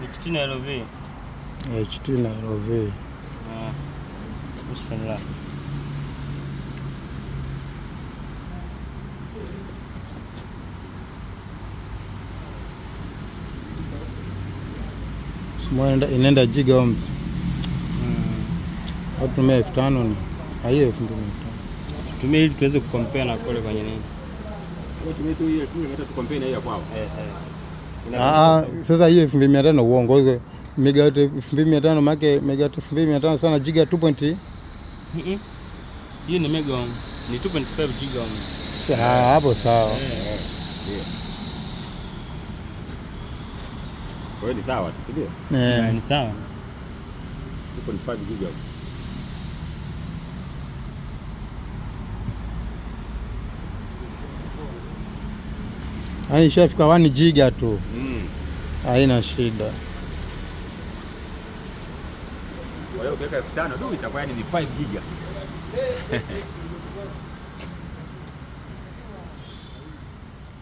HT na LV. HT na LV. Bismillah. Inaenda giga oms. Tumia 5000 ni. Hiyo 2000. Tumia ili tuweze kucompare na kule kwenye nini. Tumia tu hiyo 2000 tu compare na hiyo kwao. Sasa hiyo 2500 uongo hizo. Megawatt 2500 make megawatt 2500 sana giga 2. Hiyo ni mega ohm. Ni 2.5 giga ohm. Hapo sawa. Kwa hiyo ni sawa tu, si ndio? Ni sawa. 2.5 giga. Yaani ishafika 1 giga tu. Haina shida. Kwa hiyo ukiweka 5000 itakuwa ni 5 giga.